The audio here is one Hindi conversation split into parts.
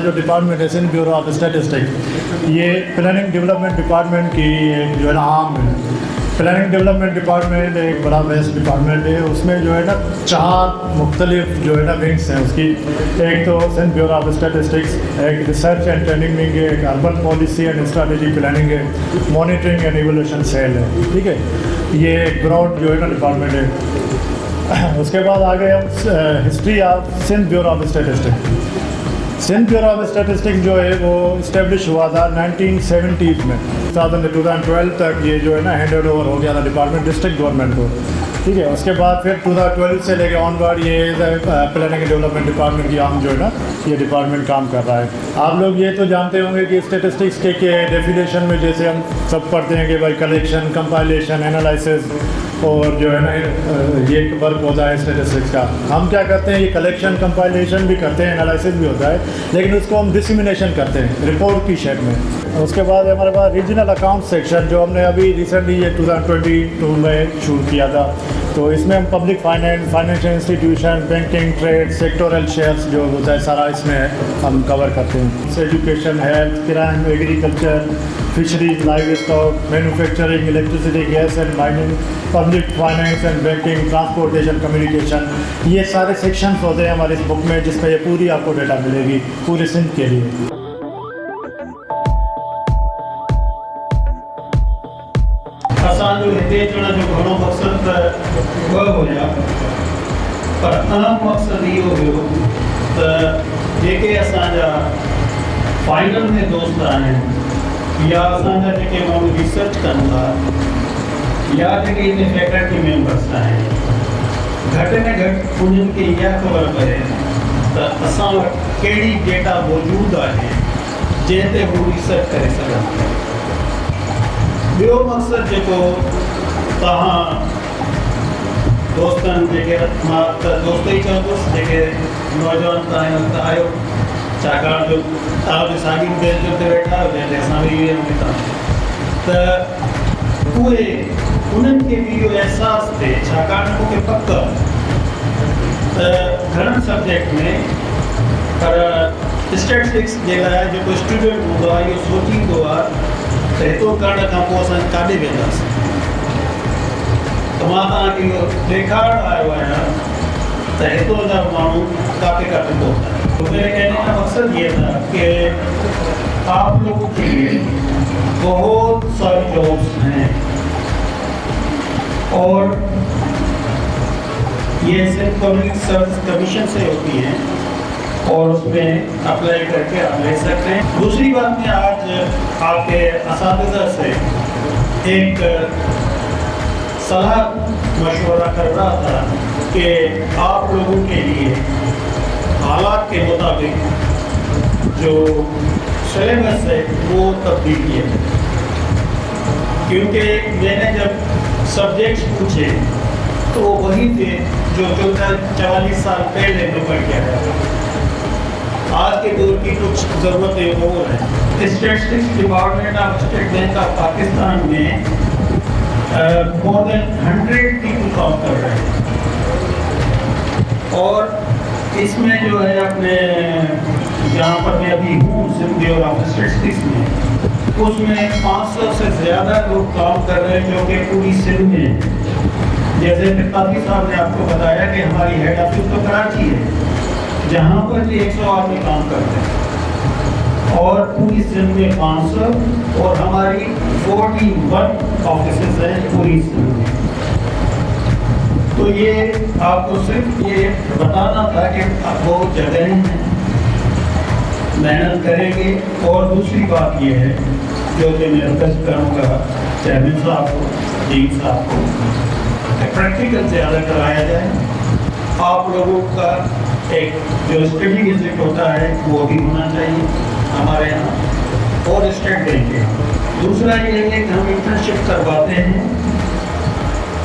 हमारा जो डिपार्टमेंट है सिंध ब्यूरो ऑफ स्टैटिस्टिक्स, ये प्लानिंग डेवलपमेंट डिपार्टमेंट की जो है ना आर्म है। प्लानिंग डेवलपमेंट डिपार्टमेंट एक बड़ा बेस्ट डिपार्टमेंट है। उसमें जो है ना 4 मुख्तलिफ जो है ना विंग्स हैं उसकी। एक तो सिंध ब्यूरो ऑफ स्टैटिस्टिक्स, एक रिसर्च एंड ट्रेनिंग विंग है, एक urban policy and strategy planning है, मॉनिटरिंग एंड इवोल्यूशन सेल है। ठीक है, ये एक ब्रॉड जो है ना डिपार्टमेंट है। उसके बाद आ गए हम history of Sindh bureau of statistics. Sindh bureau of statistics जो है वो इस्टेब्लिश हुआ था 1970s में। 2012 तक ये जो है ना हैंडेड ओवर हो गया था डिपार्टमेंट डिस्ट्रिक्ट गवर्नमेंट को। ठीक है, उसके बाद फिर 2012 से लेके ऑनवर्ड ये प्लानिंग डेवलपमेंट डिपार्टमेंट की आम जो है ना ये डिपार्टमेंट काम कर रहा है। आप लोग ये तो जानते होंगे कि स्टैटिस्टिक्स के डेफिनेशन में जैसे हम सब पढ़ते हैं कि भाई कलेक्शन, कंपाइलेशन, एनालिसिस और जो है ना ये वर्क होता है स्टैटिस्टिक्स का। हम क्या करते हैं, ये कलेक्शन, कंपाइलेशन भी करते हैं, एनालिसिस भी होता है, लेकिन उसको हम डिसमिनेशन करते हैं रिपोर्ट की शेप में। उसके बाद हमारे पास रीजनल अकाउंट सेक्शन जो हमने अभी रिसेंटली ये 2022 में शुरू किया था। तो इसमें हम public finance, financial institution, banking, trade, sectoral shares जो होता है सारा इसमें हम कवर करते हैं। Education, health, crime, agriculture, fisheries, live stock, manufacturing, electricity, gas and mining, public finance and banking, transportation, communication, ये सारे सेक्शंस होते हैं हमारे इस बुक में, जिसमें ये पूरी आपको डेटा मिलेगी पूरे सिंध के लिए। असांजो हिते अचण जो घणो मक़सद त ॿ हुया, पर अहम मक़सद इहो हुयो त जेके असांजा फाइनल में दोस्त आहिनि या असांजा जेके माण्हू रिसर्च कनि था या जेके हिते फैकल्टी मेंबर्स आहिनि, घटि में घटि उन्हनि खे इहा ख़बर पए त असां वटि कहिड़ी डेटा मौजूदु आहे जंहिं ते हू रिसर्च करे सघनि। ॿियो मक़सदु जेको तव्हां दोस्तनि जेके मां त दोस्त ई चवंदुसि जेके नौजवान तव्हां वक़्तु आहियो, छाकाणि जो तव्हां बि साॻी बेंच ते वेठा आहियो जंहिंते असां बि वेहूं था, त उहे उन्हनि खे बि इहो अहसासु थिए, छाकाणि मूंखे पक त घणनि सब्जेक्ट में पर स्टैटिस्टिक्स जे लाइ जेको स्टूडेंट हूंदो आहे इहो सोचींदो आहे त हितो करण खां पोइ असां काॾे वेंदासीं। त मां तव्हांखे इहो ॾेखारणु आयो आहियां त हितो जा माण्हू काथे काथे पहुता है। तो मेरे कहने का मकसद ये था कि आप लोगों के लिए बहुत सारी जॉब्स हैं और ये सिर्फ पब्लिक सर्विस कमीशन से होती हैं और उसमें अप्लाई करके आप ले सकते हैं। दूसरी बात मैं आज आपके असातिज़ा से एक सलाह मशवरा कर रहा था कि आप लोगों के लिए हालात के मुताबिक जो सिलेबस है वो तब्दील किया, क्योंकि मैंने जब सब्जेक्ट्स पूछे तो वो वही थे जो 44 साल पहले में पढ़ के आया। आज के दौर की कुछ ज़रूरतें और हैं। Statistics department of state bank of Pakistan में मोर देन 100 पीपल काम कर रहे हैं और इसमें जो है अपने जहाँ पर मैं अभी हूँ सिंध ब्यूरो ऑफ स्टैटिस्टिक्स में, उसमें 500 से ज़्यादा लोग काम कर रहे हैं जो कि पूरी सिंध में हैं। जैसे काफी साहब ने आपको बताया कि हमारी हेड ऑफिस तो कराची है, जहाँ पर भी 100 आदमी काम करते हैं और पूरी सिंध में 500 और हमारी 41 ऑफिसेस हैं पूरी सिंध में। तो ये आपको सिर्फ ये बताना था कि बहुत जगह हैं, मेहनत करेंगे। और दूसरी बात ये है जो कि मैं रिक्वेस्ट करूँगा चेयरमैन साहब को, डीन साहब को, प्रैक्टिकल से ज़्यादा कराया जाए। आप लोगों का एक जो स्टडी विजिट होता है वो भी होना चाहिए हमारे यहाँ और स्टेट बैंक के। दूसरा ये है कि हम इंटर्नशिप करवाते हैं।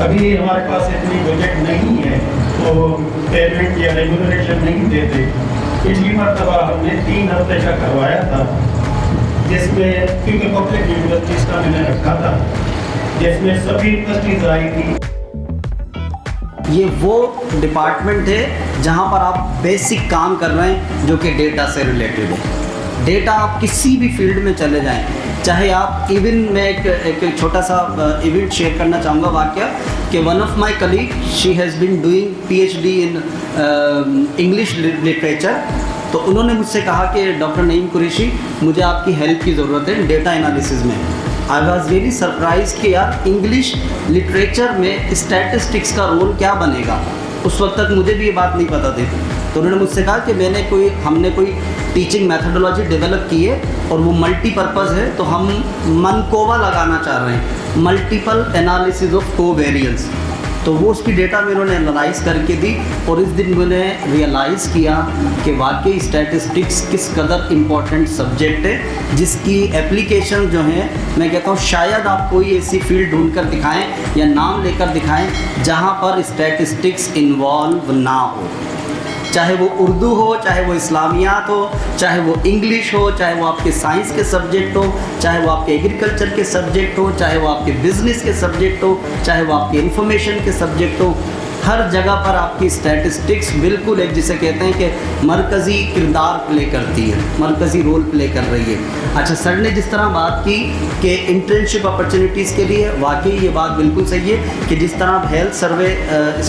अभी हमारे पास इतनी बजट नहीं है तो पेमेंट या रेगुलरेशन नहीं देते। पिछली मरतबा हमने 3 हफ्ते का करवाया था, जिसमें क्योंकि पब्लिक यूनिवर्सिटीज़ का मैंने रखा था, जिसमें सभी यूनिवर्सिटीज़ आई थी। ये वो डिपार्टमेंट है जहाँ पर आप बेसिक काम कर रहे हैं जो कि डेटा से रिलेटेड है। डेटा आप किसी भी फील्ड में चले जाएं, चाहे आप इवन मैं एक छोटा सा इवेंट शेयर करना चाहूँगा वाक्य कि one of my colleague she has been doing PhD in English literature. तो उन्होंने मुझसे कहा कि डॉक्टर नईम कुरैशी मुझे आपकी हेल्प की ज़रूरत है डेटा एनालिसिस में। आई वॉज वेरी सरप्राइज कि यार इंग्लिश लिटरेचर में स्टैटिस्टिक्स का रोल क्या बनेगा। उस वक्त तक मुझे भी ये बात नहीं पता थी। तो उन्होंने मुझसे कहा कि हमने कोई टीचिंग मैथडोलॉजी डेवलप की है और वो मल्टीपर्पज़ है, तो हम मनकोवा लगाना चाह रहे हैं, मल्टीपल एनालिसिस ऑफ कोवेरिएंस। तो वो उसकी डेटा में उन्होंने एनालाइज करके दी और इस दिन मैंने रियलाइज़ किया कि वाकई स्टैटिस्टिक्स किस कदर इम्पॉर्टेंट सब्जेक्ट है, जिसकी एप्लीकेशन जो हैं मैं कहता हूँ शायद आप कोई ऐसी फील्ड ढूंढ कर दिखाएँ या नाम लेकर दिखाएँ जहाँ पर स्टैटिस्टिक्स इन्वॉल्व ना हो, चाहे वो उर्दू हो, चाहे वो इस्लामियात हो, चाहे वो इंग्लिश हो, चाहे वो आपके साइंस के सब्जेक्ट हो, चाहे वो आपके एग्रीकल्चर के सब्जेक्ट हो, चाहे वो आपके बिजनेस के सब्जेक्ट हो, चाहे वो आपके इंफॉर्मेशन के सब्जेक्ट हो। हर जगह पर आपकी स्टैटिस्टिक्स बिल्कुल एक जिसे कहते हैं कि मरकज़ी किरदार प्ले करती है, मरकज़ी रोल प्ले कर रही है। अच्छा, सर ने जिस तरह बात की कि इंटर्नशिप अपॉर्चुनिटीज़ के लिए, वाकई ये बात बिल्कुल सही है कि जिस तरह आप हेल्थ सर्वे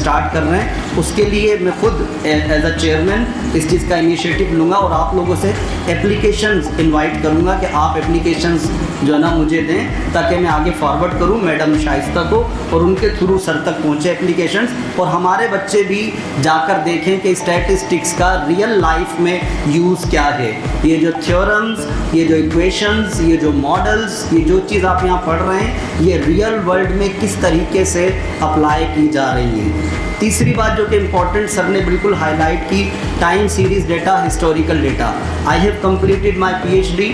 स्टार्ट कर रहे हैं उसके लिए मैं खुद एज अ चेयरमैन इस चीज़ का इनिशिएटिव लूँगा और आप लोगों से एप्लीकेशंस इनवाइट करूँगा कि आप एप्लीकेशंस जो है ना मुझे दें ताकि मैं आगे फॉरवर्ड करूँ मैडम शाइस्ता को और उनके थ्रू सर तक पहुँचे एप्लीकेशंस, और हमारे बच्चे भी जाकर देखें कि स्टैटिस्टिक्स का रियल लाइफ में यूज़ क्या है। ये जो थ्योरम्स, ये जो इक्वेशंस, ये जो मॉडल्स, ये जो चीज़ आप यहाँ पढ़ रहे हैं, ये रियल वर्ल्ड में किस तरीके से अप्लाई की जा रही है। तीसरी बात जो कि इम्पॉर्टेंट सर ने बिल्कुल हाईलाइट की, time series data, historical data. I have completed my PhD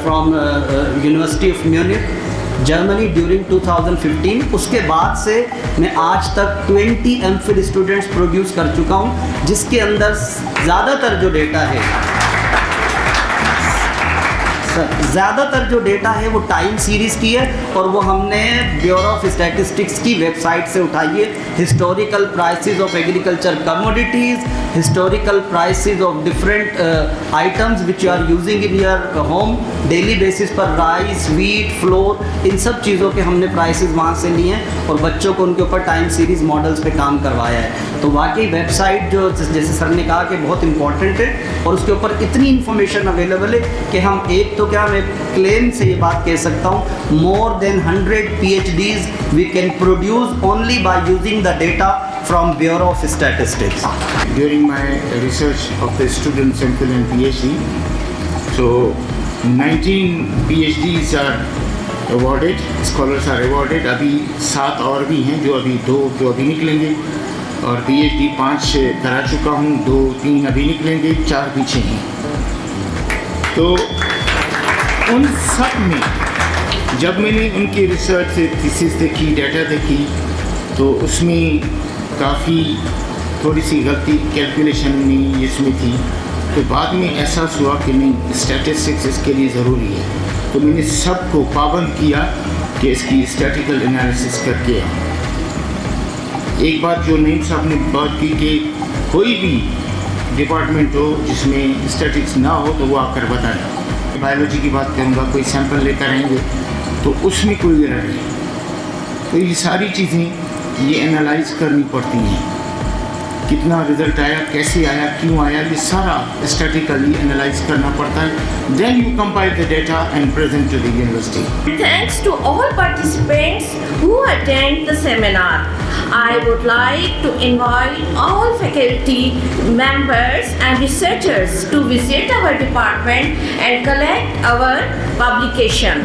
from university of Munich Germany during 2015। उसके बाद से मैं आज तक 20 MPhil स्टूडेंट्स प्रोड्यूस कर चुका हूँ, जिसके अंदर ज़्यादातर जो डेटा है ज़्यादातर जो डेटा है वो टाइम सीरीज़ की है और वो हमने ब्यूरो ऑफ स्टैटिस्टिक्स की वेबसाइट से उठाई है। Historical prices of agriculture commodities, historical prices of different items which you are using in your home daily basis पर, राइस, व्हीट, फ्लोर, इन सब चीज़ों के हमने प्राइसेस वहाँ से लिए हैं और बच्चों को उनके ऊपर टाइम सीरीज़ मॉडल्स पे काम करवाया है। तो वाकई वेबसाइट जो जैसे सर ने कहा कि बहुत इंपॉर्टेंट है और उसके ऊपर इतनी इन्फॉर्मेशन अवेलेबल है कि हम एक तो क्या मैं क्लेम से ये बात कह सकता हूँ, more than 100 PhDs we can produce only by using the data from Bureau of Statistics. During my research of the students MPhil and PhD, so 19 PhDs are awarded, scholars are awarded. अभी 7 और भी हैं जो अभी निकलेंगे और PhD 5 करा चुका हूँ, 2-3 अभी निकलेंगे, 4 पीछे हैं। तो उन सब में जब मैंने उनकी रिसर्च से थीसिस देखी, डाटा देखी, तो उसमें काफ़ी थोड़ी सी गलती कैलकुलेशन में इसमें थी। तो बाद में एहसास हुआ कि नहीं, स्टैटिस्टिक्स इसके लिए ज़रूरी है। तो मैंने सबको पाबंद किया कि इसकी स्टैटिकल एनालिसिस करके एक बात जो नईम साहब ने बात की कि कोई भी डिपार्टमेंट हो जिसमें स्टैटिक्स ना हो तो वो आकर बताएं। बायोलॉजी की बात करूँगा, कोई सैंपल लेकर आएंगे तो उसमें कोई एरर नहीं। तो ये सारी चीज़ें ये एनालाइज करनी पड़ती हैं, कितना रिजल्ट आया, कैसे आया, क्यों आया, ये सारा स्टैटिकली एनालाइज करना पड़ता है। Then you compile the data and present to the university. Thanks to all participants who attend the seminar. I would like to invite all faculty members and researchers to visit our department and collect our publication.